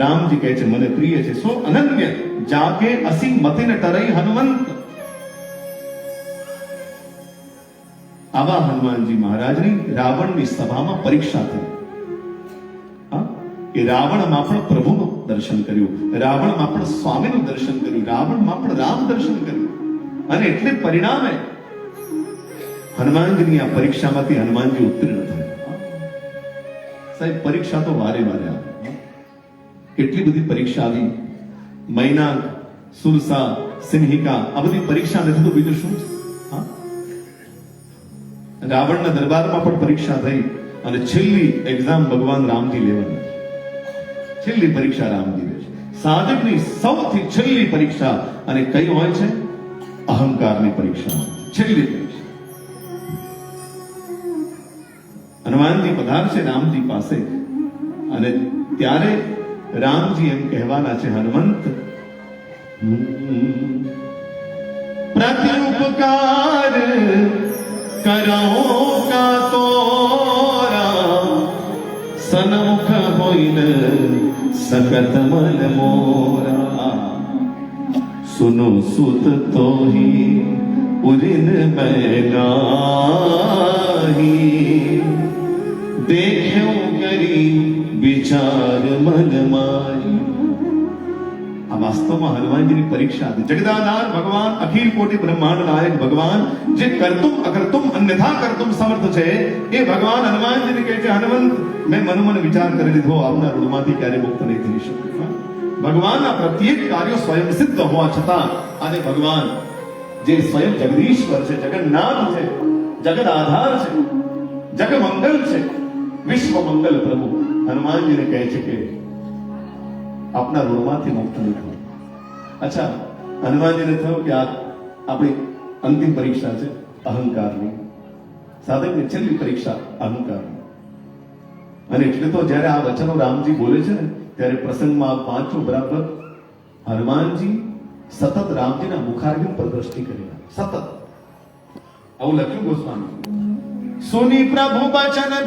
રામજી કહે છે મને પ્રિય છે સો અનન્ય જાકે અસી મતિન ટરઈ હનુમંત. આવા હનુમાનજી મહારાજની રાવણની સભામાં પરીક્ષા થઈ. કે રાવણમાં પણ પ્રભુનું દર્શન કર્યું, રાવણમાં પણ સ્વામીનું દર્શન કર્યું, રાવણમાં પણ રામ દર્શન કર્યું. અને એટલે પરિણામે હનુમાનજીની આ પરીક્ષામાંથી હનુમાનજી ઉત્તીર્ણ થયા. સાહેબ પરીક્ષા તો વારે વારે આવે. કેટલી બધી પરીક્ષા આવી. મૈનાક, સુરસા, સિંહિકા, આ બધી પરીક્ષા નથી તો બીજું શું છે? રાવણના દરબારમાં પણ પરીક્ષા થઈ અને છેલ્લી એક્ઝામ ભગવાન રામજી લેવાના. છેલ્લી પરીક્ષા રામજી લે છે. સાધકની સૌથી છેલ્લી પરીક્ષા અને કઈ હોય છે? અહંકારની પરીક્ષા. છેલ્લી પરીક્ષા. હનુમાનજી પધારશે રામજી પાસે અને ત્યારે રામજી એમ કહેવાના છે હનુમંત પ્રત્યુપકાર કરો કા તોરા સન્મુખ હોઈને સકત મન મોરા સુનો સુત તોહી ઉરિન બેનાહી દેખ્યો કરી વિચાર મન મારી. આ વાસ્તવમાં હનુમાનજીની પરીક્ષા હતી. જગદાધાર ભગવાન, અખિલ કોટી બ્રહ્માંડ નાયક ભગવાન, જે કરતુમ અકર્તુમ અન્યથા કરતુમ સમર્થ છે, એ ભગવાન હનુમાનજીને કહે છે હનુમંત મેં મનોમન વિચાર કરી લીધો આપના ઋણમાંથી ક્યારે મુક્ત નહીં થઈ શકું. ભગવાનના પ્રત્યેક કાર્યો સ્વયં સિદ્ધ હોવા છતાં અને ભગવાન જે સ્વયં જગદીશ્વર છે, જગન્નાથ છે, જગત આધાર છે, જગ મંગલ છે, વિશ્વ મંગલ પ્રભુ, હનુમાનજીને કહે છે કે આપના ઋણમાંથી મુક્ત નહીં થવું. અચ્છા, હનુમાનજીને થયું કે આ આપણી અંતિમ પરીક્ષા છે અહંકારની. સાધકની છેલ્લી પરીક્ષા અહંકારની. અને એટલે તો જ્યારે આ વચનો રામજી બોલે છે ને ત્યારે પ્રસંગમાં વાંચો બરાબર, હનુમાનજી સતત રામજીના મુખારવિંદ પર દ્રષ્ટિ કરી સતત. આવું લખ્યું ગોસ્વામી. સુની પ્રભુ વચન